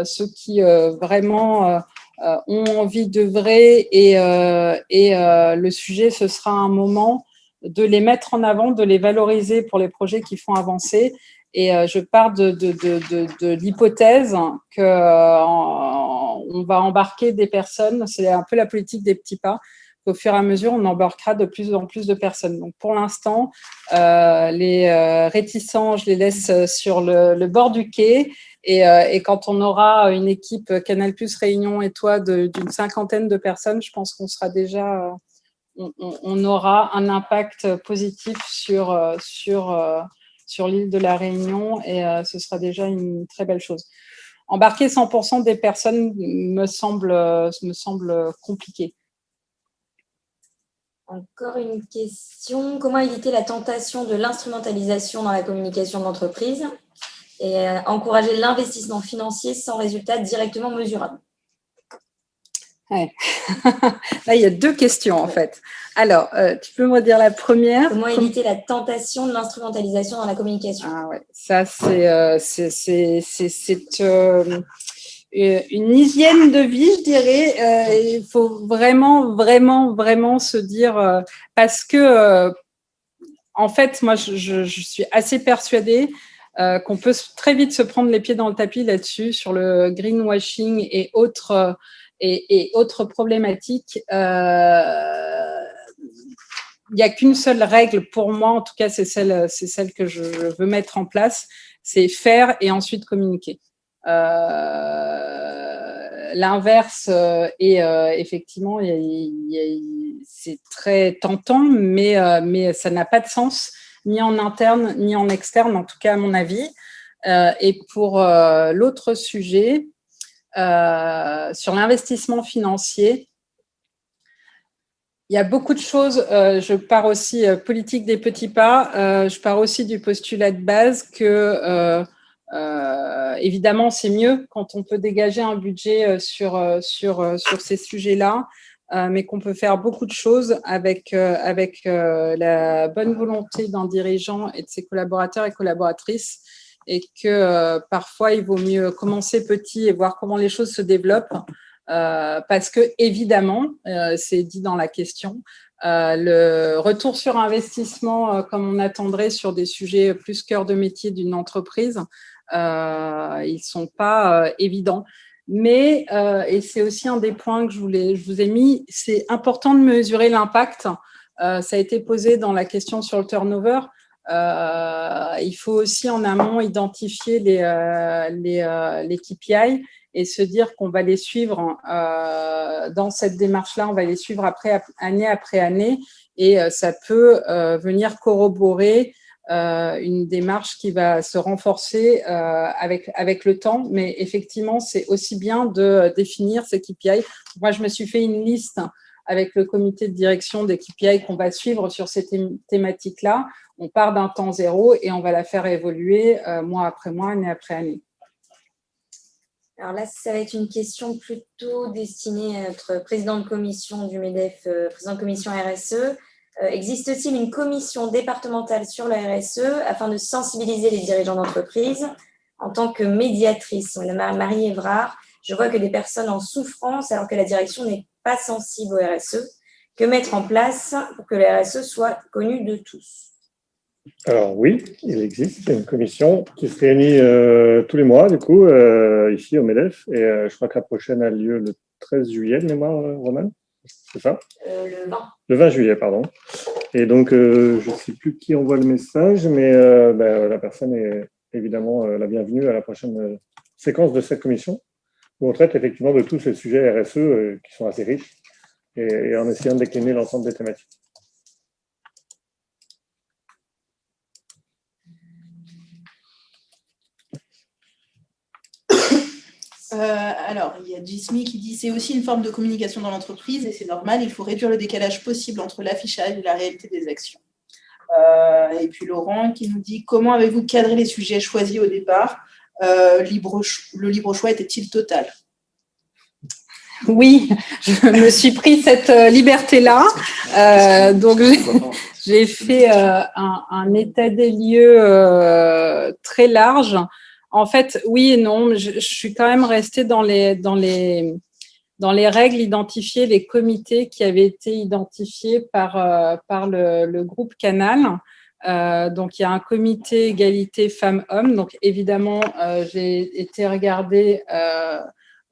[SPEAKER 3] ceux qui vraiment ont envie d'œuvrer, et le sujet, ce sera un moment de les mettre en avant, de les valoriser pour les projets qui font avancer. Et je pars de l'hypothèse qu'on va embarquer des personnes, c'est un peu la politique des petits pas, qu'au fur et à mesure, on embarquera de plus en plus de personnes. Donc, pour l'instant, les réticents, je les laisse sur le bord du quai. Et quand on aura une équipe Canal+ Réunion et toi d'une 50aine de personnes, je pense qu'on sera déjà... on aura un impact positif sur l'île de la Réunion, et ce sera déjà une très belle chose. Embarquer 100% des personnes me semble compliqué.
[SPEAKER 4] Encore une question. Comment éviter la tentation de l'instrumentalisation dans la communication d'entreprise et encourager l'investissement financier sans résultat directement mesurable?
[SPEAKER 3] Ouais. Là, il y a deux questions en fait. Alors, tu peux me redire la première?
[SPEAKER 4] Comment éviter la tentation de l'instrumentalisation dans la communication?
[SPEAKER 3] Ah ouais, ça c'est une hygiène de vie, je dirais. Il faut vraiment se dire, parce que en fait, moi, je suis assez persuadée qu'on peut très vite se prendre les pieds dans le tapis là-dessus, sur le greenwashing et autres problématiques. Il n'y a qu'une seule règle pour moi, en tout cas, c'est celle que je veux mettre en place, c'est faire et ensuite communiquer. L'inverse est effectivement, c'est très tentant, mais ça n'a pas de sens, ni en interne, ni en externe, en tout cas à mon avis. Et pour l'autre sujet, sur l'investissement financier, il y a beaucoup de choses. Je pars aussi politique des petits pas. Je pars aussi du postulat de base que évidemment c'est mieux quand on peut dégager un budget sur ces sujets-là, mais qu'on peut faire beaucoup de choses avec la bonne volonté d'un dirigeant et de ses collaborateurs et collaboratrices, et que parfois il vaut mieux commencer petit et voir comment les choses se développent. Parce que évidemment, c'est dit dans la question, le retour sur investissement, comme on attendrait sur des sujets plus cœur de métier d'une entreprise, ils sont pas évidents. Mais et c'est aussi un des points que je vous ai mis, c'est important de mesurer l'impact. Ça a été posé dans la question sur le turnover. Il faut aussi en amont identifier les KPI et se dire qu'on va les suivre dans cette démarche-là, on va les suivre année après année, et ça peut venir corroborer une démarche qui va se renforcer avec le temps. Mais effectivement, c'est aussi bien de définir ces KPI. Moi, je me suis fait une liste avec le comité de direction des KPI qu'on va suivre sur ces thématiques-là. On part d'un temps zéro et on va la faire évoluer mois après mois, année après année.
[SPEAKER 4] Alors là, ça va être une question plutôt destinée à notre président de commission du MEDEF, président de commission RSE. Existe-t-il une commission départementale sur la RSE afin de sensibiliser les dirigeants d'entreprise en tant que médiatrice? Marie Évrard, Je vois que des personnes en souffrance alors que la direction n'est pas sensible au RSE. Que mettre en place pour que le RSE soit connu de tous?
[SPEAKER 6] Alors oui, il existe une commission qui se réunit tous les mois, du coup, ici au MEDEF. Et je crois que la prochaine a lieu le 13 juillet, de mémoire, Roman. C'est ça?
[SPEAKER 4] Le 20.
[SPEAKER 6] Le 20 juillet, pardon. Et donc, je ne sais plus qui envoie le message, mais la personne est évidemment la bienvenue à la prochaine séquence de cette commission, où on traite effectivement de tous ces sujets RSE qui sont assez riches, et en essayant de décliner l'ensemble des thématiques.
[SPEAKER 5] Alors, il y a Jismi qui dit c'est aussi une forme de communication dans l'entreprise et c'est normal, il faut réduire le décalage possible entre l'affichage et la réalité des actions. Et puis Laurent qui nous dit comment avez-vous cadré les sujets choisis au départ? Le libre choix était-il total?
[SPEAKER 3] Oui, je me suis pris cette liberté-là. Donc, j'ai fait un état des lieux très large. En fait, oui et non, je suis quand même restée dans les règles identifiées, les comités qui avaient été identifiés par le groupe Canal. Donc, il y a un comité égalité femmes-hommes. Donc, évidemment, j'ai été regarder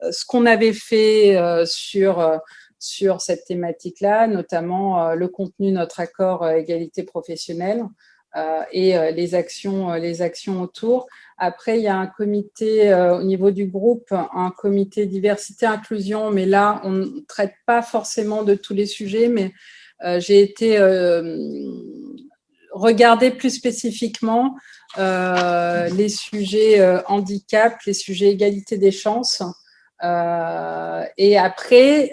[SPEAKER 3] ce qu'on avait fait sur cette thématique-là, notamment le contenu de notre accord égalité professionnelle et les actions autour. Après, il y a un comité au niveau du groupe, un comité diversité-inclusion, mais là, on ne traite pas forcément de tous les sujets, mais j'ai été regarder plus spécifiquement les sujets handicap, les sujets égalité des chances. Et après,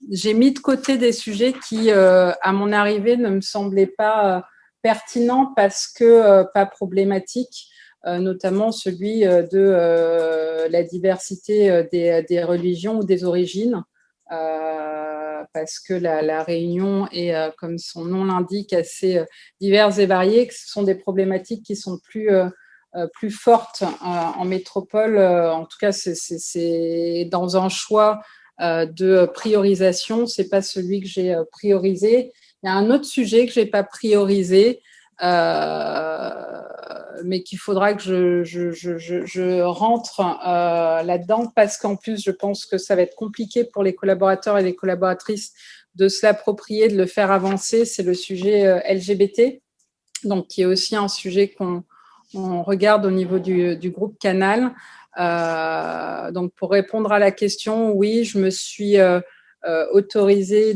[SPEAKER 3] j'ai mis de côté des sujets qui, à mon arrivée, ne me semblaient pas pertinents parce que pas problématiques, notamment celui de la diversité des religions ou des origines. Parce que la Réunion est, comme son nom l'indique, assez diverse et variée, que ce sont des problématiques qui sont plus fortes en métropole. En tout cas, c'est dans un choix de priorisation. C'est pas celui que j'ai priorisé. Il y a un autre sujet que j'ai pas priorisé, mais qu'il faudra que je rentre là-dedans parce qu'en plus, je pense que ça va être compliqué pour les collaborateurs et les collaboratrices de se l'approprier, de le faire avancer. C'est le sujet LGBT, donc qui est aussi un sujet qu'on regarde au niveau du groupe Canal. Donc, pour répondre à la question, oui, je me suis autorisée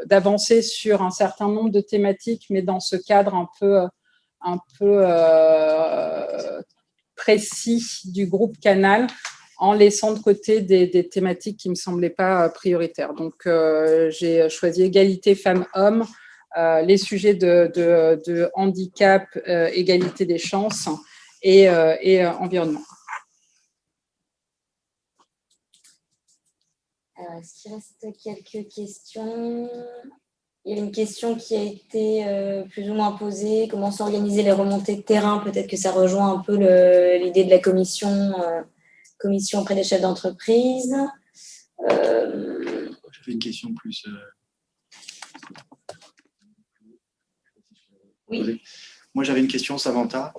[SPEAKER 3] d'avancer sur un certain nombre de thématiques, mais dans ce cadre un peu précis du groupe Canal, en laissant de côté des thématiques qui ne me semblaient pas prioritaires. Donc, j'ai choisi égalité femmes-hommes, les sujets de handicap, égalité des chances et environnement.
[SPEAKER 4] Alors, est-ce qu'il reste quelques questions? Il y a une question qui a été plus ou moins posée. Comment s'organiser les remontées de terrain? Peut-être que ça rejoint un peu l'idée de la commission auprès des chefs d'entreprise.
[SPEAKER 2] J'avais une question plus...
[SPEAKER 4] Oui.
[SPEAKER 2] Moi, j'avais une question, Samantha.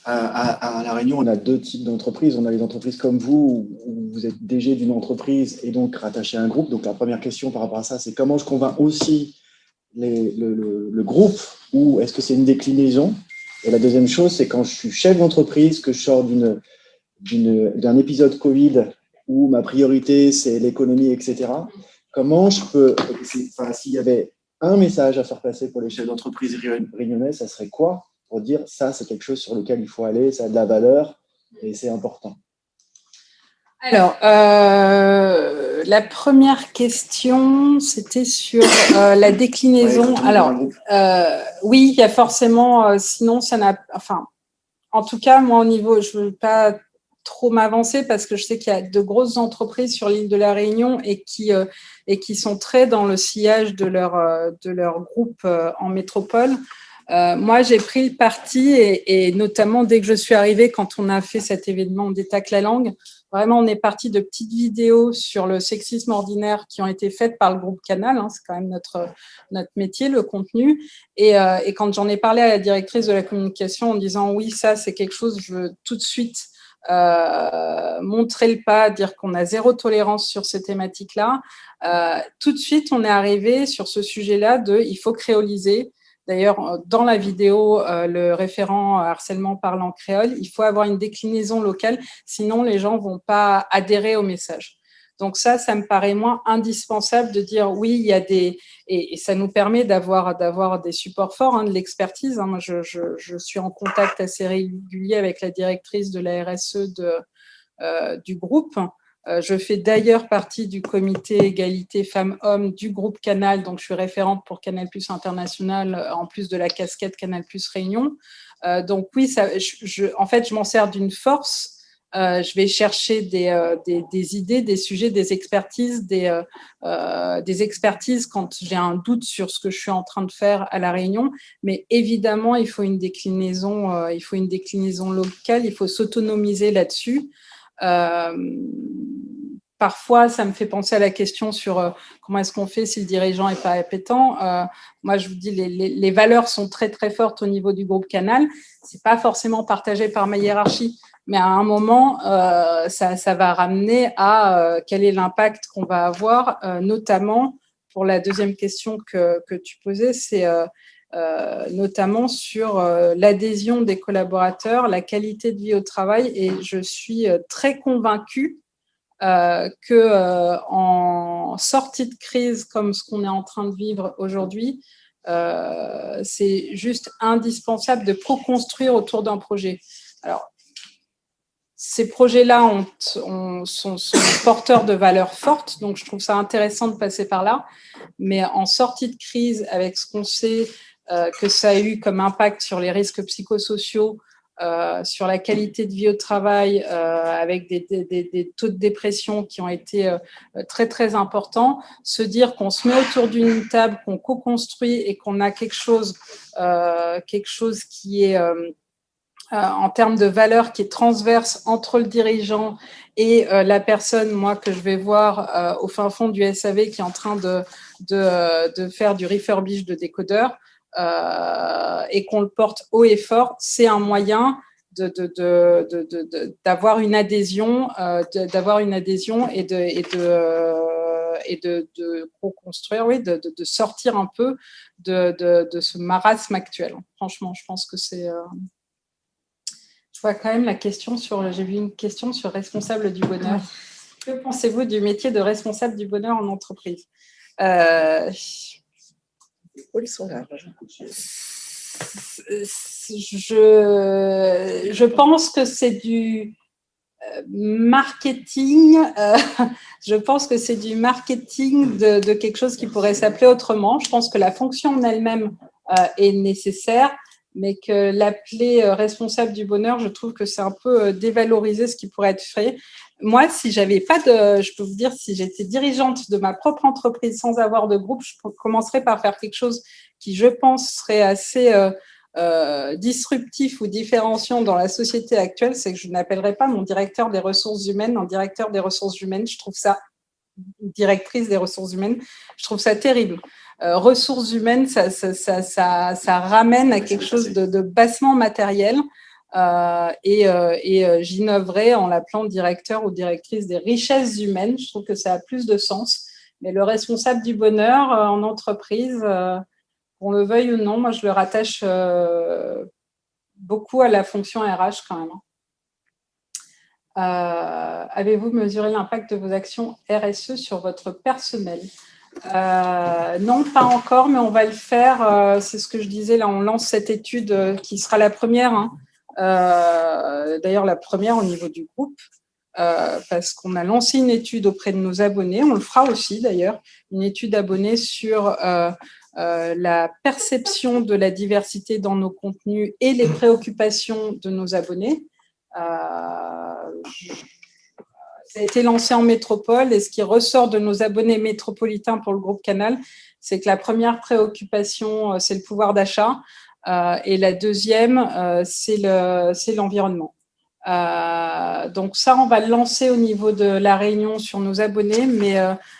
[SPEAKER 2] À La Réunion, on a deux types d'entreprises. On a les entreprises comme vous, où vous êtes DG d'une entreprise et donc rattaché à un groupe. Donc, la première question par rapport à ça, c'est comment je convainc aussi le groupe, ou est-ce que c'est une déclinaison? Et la deuxième chose, c'est quand je suis chef d'entreprise, que je sors d'un épisode Covid où ma priorité, c'est l'économie, etc. Comment je peux... s'il y avait un message à faire passer pour les chefs d'entreprise réunionnais, ça serait quoi? Pour dire ça, c'est quelque chose sur lequel il faut aller, ça a de la valeur et c'est important.
[SPEAKER 3] Alors, la première question, c'était sur la déclinaison. Alors, oui, il y a forcément, sinon ça n'a... Enfin, en tout cas, moi, au niveau, je ne veux pas trop m'avancer parce que je sais qu'il y a de grosses entreprises sur l'île de la Réunion et qui sont très dans le sillage de leur groupe en métropole. Moi, j'ai pris le parti et notamment dès que je suis arrivée, quand on a fait cet événement On détaque la langue, vraiment, on est parti de petites vidéos sur le sexisme ordinaire qui ont été faites par le groupe Canal. Hein, c'est quand même notre métier, le contenu. Et quand j'en ai parlé à la directrice de la communication en disant oui, ça, c'est quelque chose, je veux tout de suite montrer le pas, dire qu'on a zéro tolérance sur ces thématiques-là. Tout de suite, on est arrivé sur ce sujet-là il faut créoliser. D'ailleurs, dans la vidéo, le référent harcèlement parlant créole, il faut avoir une déclinaison locale, sinon les gens vont pas adhérer au message. Donc ça me paraît moins indispensable de dire oui, il y a et ça nous permet d'avoir des supports forts, hein, de l'expertise. Hein. Moi, je suis en contact assez régulier avec la directrice de la RSE du groupe. Je fais d'ailleurs partie du comité égalité femmes-hommes du groupe Canal, donc je suis référente pour Canal+ International, en plus de la casquette Canal+ Réunion. Donc oui, en fait, je m'en sers d'une force. Je vais chercher des idées, des sujets, des expertises, des expertises quand j'ai un doute sur ce que je suis en train de faire à la Réunion. Mais évidemment, il faut une déclinaison locale, il faut s'autonomiser là-dessus. Parfois, ça me fait penser à la question sur comment est-ce qu'on fait si le dirigeant n'est pas appétent. Moi, je vous dis, les valeurs sont très, très fortes au niveau du groupe Canal. Ce n'est pas forcément partagé par ma hiérarchie, mais à un moment, ça va ramener à quel est l'impact qu'on va avoir, notamment pour la deuxième question que tu posais, c'est notamment sur l'adhésion des collaborateurs, la qualité de vie au travail. Et je suis très convaincue en sortie de crise comme ce qu'on est en train de vivre aujourd'hui, c'est juste indispensable de co-construire autour d'un projet. Alors, ces projets-là sont porteurs de valeurs fortes, donc je trouve ça intéressant de passer par là. Mais en sortie de crise, avec ce qu'on sait que ça a eu comme impact sur les risques psychosociaux, sur la qualité de vie au travail, avec des taux de dépression qui ont été très, très importants, se dire qu'on se met autour d'une table, qu'on co-construit et qu'on a quelque chose qui est, en termes de valeur, qui est transverse entre le dirigeant et la personne, moi, que je vais voir au fin fond du SAV qui est en train de faire du refurbish de décodeur, et qu'on le porte haut et fort, c'est un moyen d'avoir une adhésion, et de co-construire, oui, de sortir un peu de ce marasme actuel. Franchement, je pense que c'est. Je vois quand même j'ai vu une question sur responsable du bonheur. Que pensez-vous du métier de responsable du bonheur en entreprise?
[SPEAKER 7] Ils sont larges.
[SPEAKER 3] Je pense que c'est du marketing. Je pense que c'est du marketing de quelque chose qui pourrait s'appeler autrement. Je pense que la fonction en elle-même est nécessaire, mais que l'appeler responsable du bonheur, je trouve que c'est un peu dévaloriser ce qui pourrait être fait. Moi, si j'avais pas je peux vous dire, si j'étais dirigeante de ma propre entreprise sans avoir de groupe, je commencerais par faire quelque chose qui, je pense, serait assez disruptif ou différenciant dans la société actuelle. C'est que je n'appellerais pas mon directeur des ressources humaines un directeur des ressources humaines. Je trouve ça, directrice des ressources humaines, je trouve ça terrible. Ressources humaines, ça ramène à quelque chose de bassement matériel. J'innoverais en l'appelant directeur ou directrice des richesses humaines. Je trouve que ça a plus de sens. Mais le responsable du bonheur en entreprise, qu'on le veuille ou non, moi je le rattache beaucoup à la fonction RH quand même. Avez-vous mesuré l'impact de vos actions RSE sur votre personnel? Non, pas encore, mais on va le faire. C'est ce que je disais, là, on lance cette étude qui sera la première, hein. D'ailleurs la première au niveau du groupe, parce qu'on a lancé une étude auprès de nos abonnés. On le fera aussi d'ailleurs, une étude abonnée sur la perception de la diversité dans nos contenus et les préoccupations de nos abonnés. Ça a été lancé en métropole, et ce qui ressort de nos abonnés métropolitains pour le groupe Canal, c'est que la première préoccupation, c'est le pouvoir d'achat. Et la deuxième, c'est l'environnement. Donc ça, on va le lancer au niveau de la Réunion sur nos abonnés, mais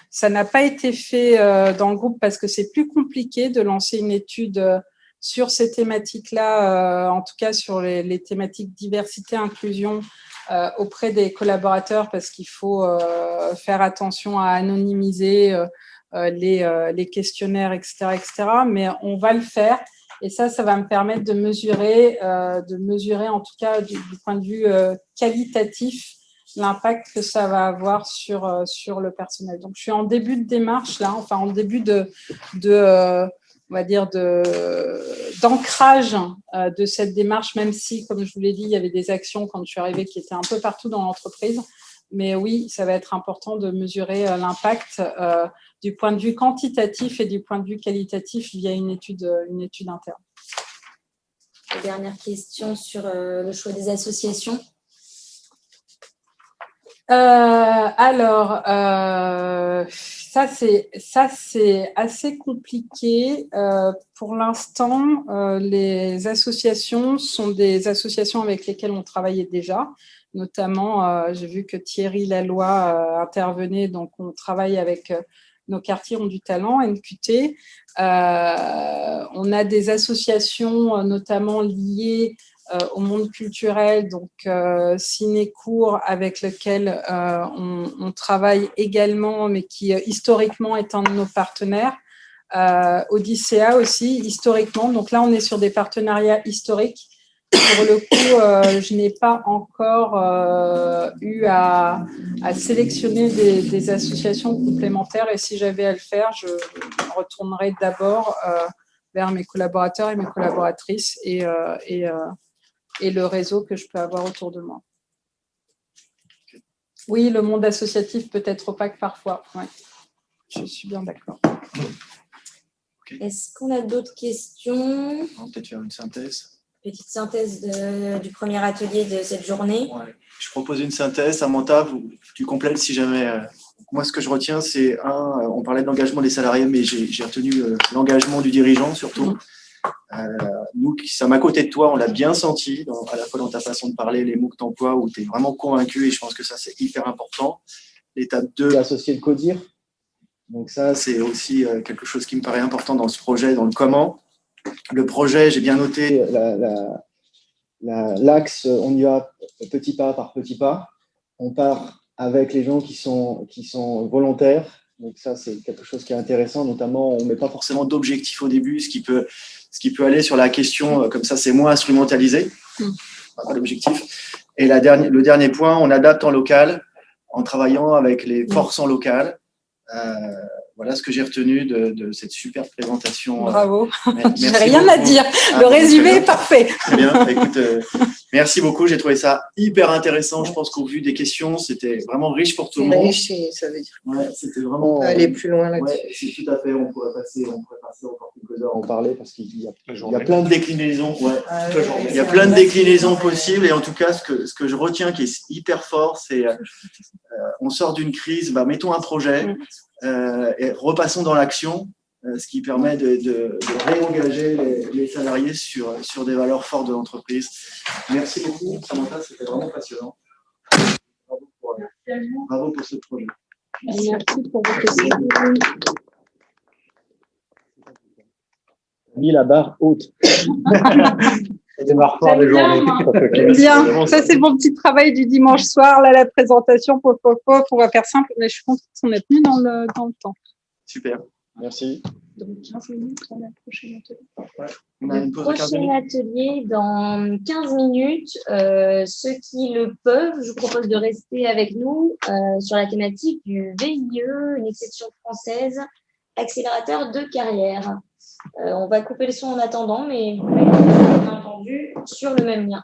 [SPEAKER 3] ça n'a pas été fait dans le groupe parce que c'est plus compliqué de lancer une étude sur ces thématiques-là, en tout cas sur les thématiques diversité, inclusion auprès des collaborateurs, parce qu'il faut faire attention à anonymiser les questionnaires, etc., etc. Mais on va le faire. Et ça va me permettre de mesurer en tout cas du point de vue qualitatif l'impact que ça va avoir sur le personnel. Donc, je suis en début de démarche là, enfin en début on va dire d'ancrage de cette démarche, même si, comme je vous l'ai dit, il y avait des actions quand je suis arrivée qui étaient un peu partout dans l'entreprise. Mais oui, ça va être important de mesurer l'impact du point de vue quantitatif et du point de vue qualitatif via une étude interne.
[SPEAKER 4] Dernière question sur le choix des associations.
[SPEAKER 3] Alors, ça c'est assez compliqué. Pour l'instant, les associations sont des associations avec lesquelles on travaillait déjà. Notamment, j'ai vu que Thierry Laloy intervenait, donc on travaille avec nos quartiers ont du talent, NQT. On a des associations notamment liées au monde culturel, donc Cinécours, avec lequel on travaille également, mais qui historiquement est un de nos partenaires. Odyssea aussi, historiquement. Donc là, on est sur des partenariats historiques. Pour le coup, je n'ai pas encore eu à sélectionner des associations complémentaires, et si j'avais à le faire, je retournerais d'abord vers mes collaborateurs et mes collaboratrices et le réseau que je peux avoir autour de moi. Oui, le monde associatif peut être opaque parfois. Ouais. Je suis bien d'accord.
[SPEAKER 4] Okay. Est-ce qu'on a d'autres questions?
[SPEAKER 2] On va peut-être faire une synthèse.
[SPEAKER 4] Petite synthèse du premier atelier de cette journée.
[SPEAKER 2] Ouais. Je propose une synthèse. Samantha, tu complètes si jamais. Moi, ce que je retiens, c'est on parlait de l'engagement des salariés, mais j'ai retenu l'engagement du dirigeant surtout. Nous qui sommes à côté de toi, on l'a bien senti, à la fois dans ta façon de parler, les mots que tu emploies, où tu es vraiment convaincu, et je pense que ça, c'est hyper important. L'étape 2, associer le CODIR. Donc ça, c'est aussi quelque chose qui me paraît important dans ce projet, dans le comment. Le projet, j'ai bien noté l'axe, on y va petit pas par petit pas. On part avec les gens qui sont volontaires. Donc ça, c'est quelque chose qui est intéressant. Notamment, on ne met pas forcément d'objectif au début, ce qui peut aller sur la question, comme ça, c'est moins instrumentalisé. Pas l'objectif. Et le dernier point, on adapte en local, en travaillant avec les forces en local. Voilà ce que j'ai retenu de cette super présentation.
[SPEAKER 3] Bravo. J'ai rien à dire. Le résumé est parfait.
[SPEAKER 2] Très bien. Écoute, merci beaucoup. J'ai trouvé ça hyper intéressant. Je pense qu'au vu des questions, c'était vraiment riche pour tout le monde.
[SPEAKER 7] Riche, ça veut dire.
[SPEAKER 2] Ouais, c'était vraiment.
[SPEAKER 7] On peut aller plus loin là-dessus.
[SPEAKER 2] Ouais, c'est tout à fait. On pourrait passer encore quelques heures à en parler parce qu'il y a plein de déclinaisons. Ouais. Il y a plein de déclinaisons possibles. Et en tout cas, ce que je retiens qui est hyper fort, c'est on sort d'une crise. Mettons un projet. Et repassons dans l'action, ce qui permet de réengager les salariés sur des valeurs fortes de l'entreprise. Merci beaucoup, Samantha, c'était vraiment passionnant. Bravo pour ce projet.
[SPEAKER 3] Merci pour vos questions.
[SPEAKER 1] Mis la barre haute. Ça démarre fort des journées.
[SPEAKER 3] Bien, ça c'est mon petit travail du dimanche soir, là la présentation, on va faire simple, mais je suis contente qu'on est tenu dans le temps.
[SPEAKER 2] Super, merci.
[SPEAKER 3] Donc 15 minutes à la prochaine atelier.
[SPEAKER 2] Ouais. On a une pause de 15
[SPEAKER 4] minutes. Prochain atelier dans 15 minutes. Ceux qui le peuvent, je vous propose de rester avec nous sur la thématique du VIE, une exception française, accélérateur de carrière. On va couper le son en attendant, mais vous pouvez bien entendu sur le même lien.